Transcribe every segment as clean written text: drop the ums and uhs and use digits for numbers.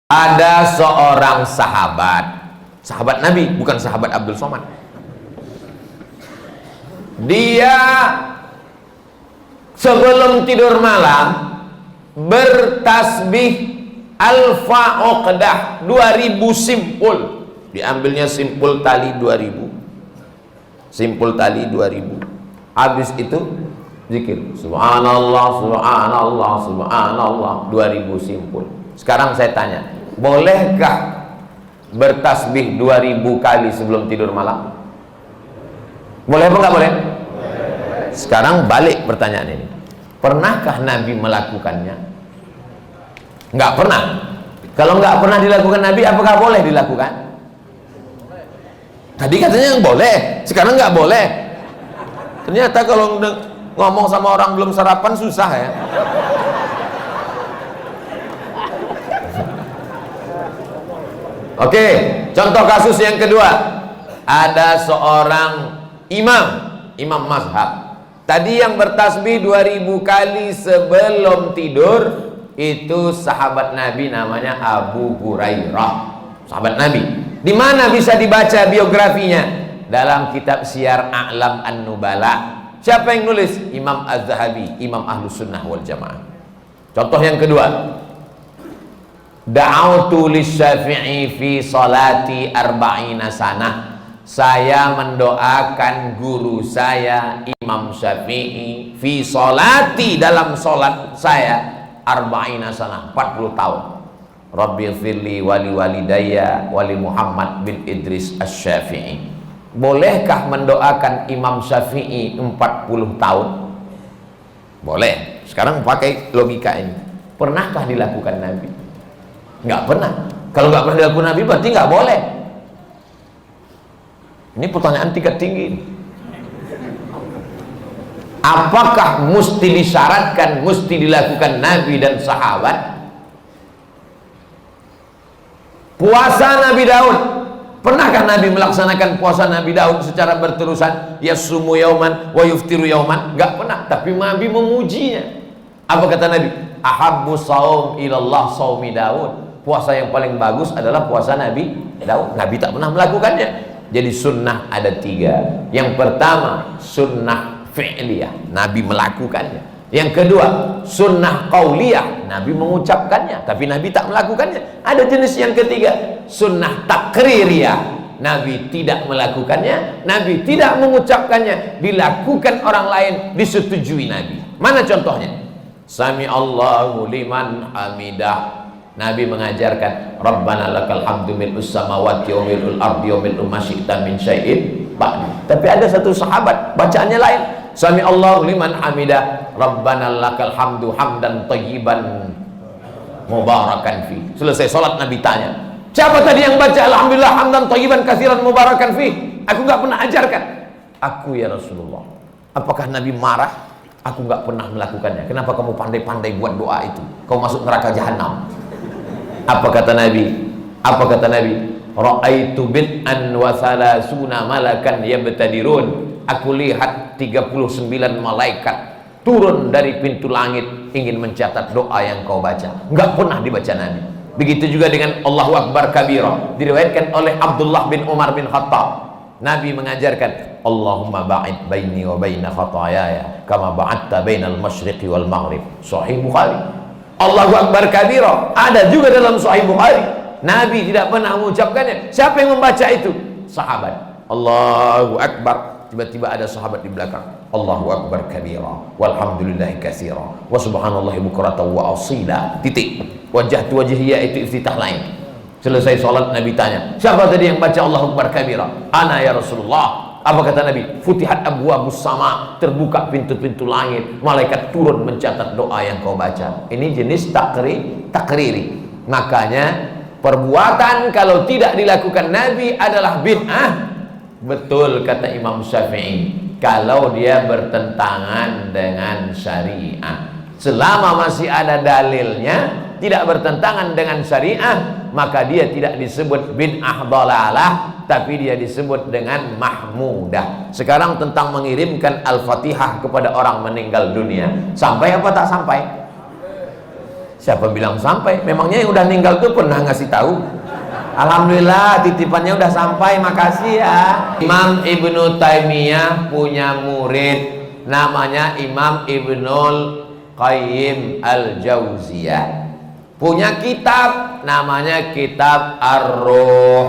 Ada seorang sahabat Nabi, bukan sahabat Abdul Somad. Dia sebelum tidur malam bertasbih alfa uqdah, 2000 simpul. Diambilnya simpul tali 2000. Simpul tali 2000. Habis itu zikir subhanallah, subhanallah, subhanallah, 2000 simpul. Sekarang saya tanya, bolehkah bertasbih 2000 kali sebelum tidur malam? Boleh apa enggak boleh? Sekarang balik pertanyaan ini. Pernahkah Nabi melakukannya? Enggak pernah. Kalau enggak pernah dilakukan Nabi, apakah boleh dilakukan? Tadi katanya yang boleh, sekarang enggak boleh. Ternyata kalau ngomong sama orang belum sarapan susah ya. Oke, contoh kasus yang kedua. Ada seorang imam mazhab. Tadi yang bertasbih 2000 kali sebelum tidur itu sahabat Nabi, namanya Abu Hurairah. Sahabat Nabi. Di mana bisa dibaca biografinya? Dalam kitab Syiar A'lam An-Nubala. Siapa yang nulis? Imam Az-Zahabi, Imam Ahlus Sunnah wal Jamaah. Contoh yang kedua. Da'autu lisyafi'i fi salati arba'ina sanah. Saya mendoakan guru saya Imam Syafi'i fi salati, dalam solat saya arba'ina sanah, 40 tahun. Rabbi firli wali walidayya wali Muhammad bin Idris Asy-Syafi'i. Bolehkah mendoakan Imam Syafi'i 40 tahun? Boleh. Sekarang pakai logika ini. Pernahkah dilakukan Nabi? Nggak pernah. Kalau nggak pernah dilakukan Nabi berarti nggak boleh. Ini pertanyaan tingkat tinggi. Apakah mesti disyaratkan, mesti dilakukan Nabi dan sahabat? Puasa Nabi Daud, pernahkah Nabi melaksanakan puasa Nabi Daud secara berterusan? Yasumu yauman wa yuftiru yauman? Nggak pernah. Tapi Nabi memujinya. Apa kata Nabi? Ahabbu saum ilallah saumi Daud. Puasa yang paling bagus adalah puasa Nabi Daud. Nabi tak pernah melakukannya. Jadi sunnah ada 3. Yang pertama sunnah fi'liyah, Nabi melakukannya. Yang kedua sunnah qauliyah, Nabi mengucapkannya tapi Nabi tak melakukannya. Ada jenis yang ketiga, sunnah takririyah, Nabi tidak melakukannya, Nabi tidak mengucapkannya, dilakukan orang lain, disetujui Nabi. Mana contohnya? Sami Allahu liman hamidah, Nabi mengajarkan Rabbana lakal hamdu mil'us samawati wa mil'ul ardi wa mil'u ma syi'ta min syai'in ba'di. Tapi ada satu sahabat bacaannya lain. Sami Allahu liman hamidah, Rabbana lakal hamdu hamdan thayyiban mubarakan fi. Selesai salat Nabi tanya, siapa tadi yang baca alhamdulillah hamdan thayyiban katsiran mubarakan fi? Aku enggak pernah ajarkan. Aku ya Rasulullah. Apakah Nabi marah? Aku enggak pernah melakukannya. Kenapa kamu pandai-pandai buat doa itu? Kau masuk neraka jahanam. Apa kata Nabi? Apa kata Nabi? Ra'aitu bid'an wa salasuna malakan yabtadirun. Aku lihat 39 malaikat turun dari pintu langit ingin mencatat doa yang kau baca. Enggak pernah dibaca Nabi. Begitu juga dengan Allahu Akbar kabira, diriwayatkan oleh Abdullah bin Umar bin Khattab. Nabi mengajarkan Allahumma ba'id baini wa baina khataayaya kama ba'adta bainal masyriqi wal maghrib. Sahih Bukhari. Allahu Akbar kabira ada juga dalam Sahih Bukhari. Nabi tidak pernah mengucapkannya. Siapa yang membaca itu? Sahabat. Allahu Akbar. Tiba-tiba ada sahabat di belakang. Allahu Akbar kabira walhamdulillahi katsira wa subhanallahi bukratan wa asila. Titik. Wajah tu wajhiyya itu iftitah lain. Selesai salat Nabi tanya, siapa tadi yang baca Allahu Akbar kabira? Ana ya Rasulullah. Apa kata Nabi? Futihat abwabus sama, terbuka pintu-pintu langit, malaikat turun mencatat doa yang kau baca. Ini jenis takriri. Makanya perbuatan kalau tidak dilakukan Nabi adalah bid'ah. Betul kata Imam Syafi'i, kalau dia bertentangan dengan syariat. Selama masih ada dalilnya, tidak bertentangan dengan syariah, maka dia tidak disebut bid'ah dhalalah, tapi dia disebut dengan mahmudah. Sekarang tentang mengirimkan Al-Fatihah kepada orang meninggal dunia, sampai apa tak sampai? Siapa bilang sampai? Memangnya yang udah meninggal tuh pernah ngasih tahu? Alhamdulillah titipannya udah sampai, makasih ya. Imam Ibnu Taimiyah punya murid namanya Imam Ibnul Qayyim Al-Jauziyah, punya kitab namanya Kitab Ar-Ruh,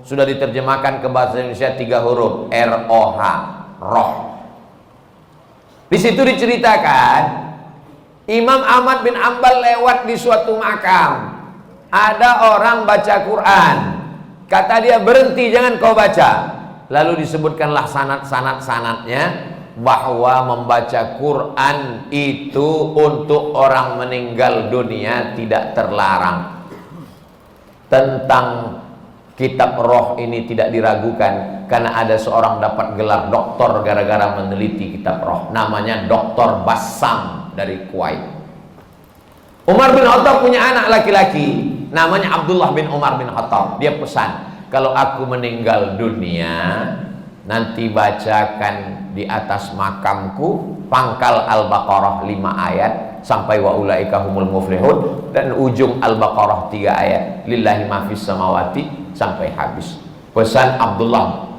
sudah diterjemahkan ke bahasa Indonesia 3 huruf, R-O-H, roh. Di situ diceritakan Imam Ahmad bin Ambal lewat di suatu makam, ada orang baca Quran, kata dia berhenti, jangan kau baca. Lalu disebutkanlah sanad-sanadnya bahwa membaca Quran itu untuk orang meninggal dunia tidak terlarang. Tentang kitab roh ini tidak diragukan, karena ada seorang dapat gelar doktor gara-gara meneliti kitab roh, namanya Dr. Bassam dari Kuwait. Umar bin Khattab punya anak laki-laki namanya Abdullah bin Umar bin Khattab. Dia pesan, kalau aku meninggal dunia, nanti bacakan di atas makamku pangkal Al-Baqarah 5 ayat sampai wa ulaika humul muflihun, dan ujung Al-Baqarah 3 ayat lillahi ma fis samawati sampai habis. Pesan Abdullah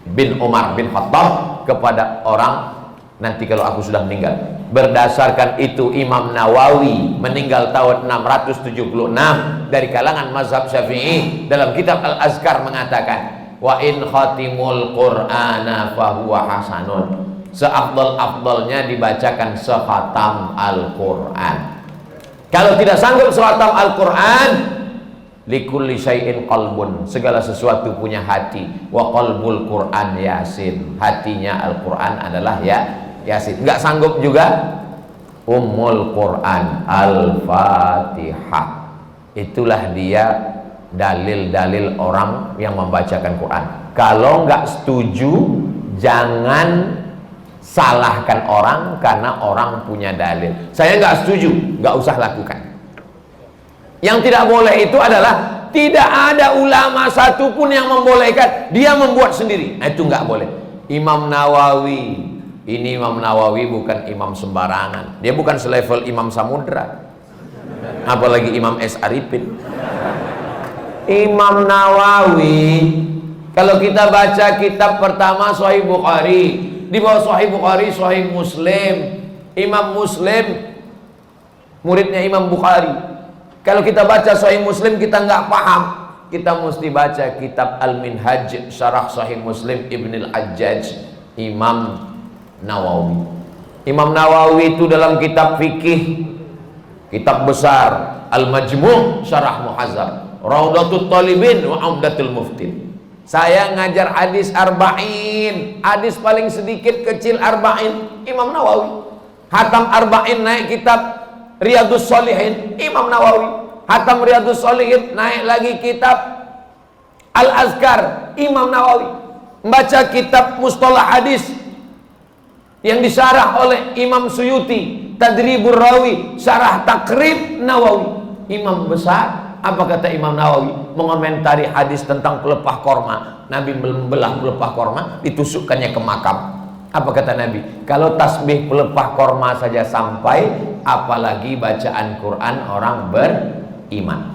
bin Umar bin Khattab kepada orang, nanti kalau aku sudah meninggal. Berdasarkan itu Imam Nawawi meninggal tahun 676 dari kalangan mazhab Syafi'i, dalam kitab Al-Azkar mengatakan, wa in khatimul qur'ana fahuwa hasanun, seafdal-afdalnya dibacakan sekhatam Al-Qur'an. Kalau tidak sanggup sekhatam Al-Qur'an, likulli syai'in qalbun, segala sesuatu punya hati, wa qalbul Qur'an Yasin, hatinya Al-Qur'an adalah Yasin. Enggak sanggup juga Ummul Qur'an Al-Fatihah. Itulah dia dalil-dalil orang yang membacakan Quran. Kalau nggak setuju, jangan salahkan orang karena orang punya dalil. Saya nggak setuju, nggak usah lakukan. Yang tidak boleh itu adalah tidak ada ulama satupun yang membolehkan, dia membuat sendiri. Nah, itu nggak boleh. Imam Nawawi, ini Imam Nawawi bukan imam sembarangan, dia bukan selevel Imam Samudra, apalagi Imam S. Arifin. Imam Nawawi, kalau kita baca kitab pertama Sahih Bukhari, di bawah Sahih Bukhari Sahih Muslim. Imam Muslim muridnya Imam Bukhari. Kalau kita baca Sahih Muslim kita nggak paham, kita mesti baca kitab Al-Minhaj Syarah Sahih Muslim Ibn Al-Hajjaj, Imam Nawawi. Imam Nawawi itu dalam kitab fikih, kitab besar Al-Majmu' Syarah Muhazzab, Raudatul Talibin wa Umdatul Muftin. Saya ngajar hadis arba'in, hadis paling sedikit kecil arba'in, Imam Nawawi. Hatam arba'in naik kitab Riyadus Shalihin, Imam Nawawi. Hatam Riyadus Shalihin naik lagi kitab Al-Azkar, Imam Nawawi. Membaca kitab Mustalah Hadis yang disyarah oleh Imam Suyuti, Tadribur Rawi, Syarah Takrib Nawawi. Imam besar. Apa kata Imam Nawawi mengomentari hadis tentang pelepah korma? Nabi membelah pelepah korma, ditusukkannya ke makam. Apa kata Nabi? Kalau tasbih pelepah korma saja sampai, apalagi bacaan Quran orang beriman.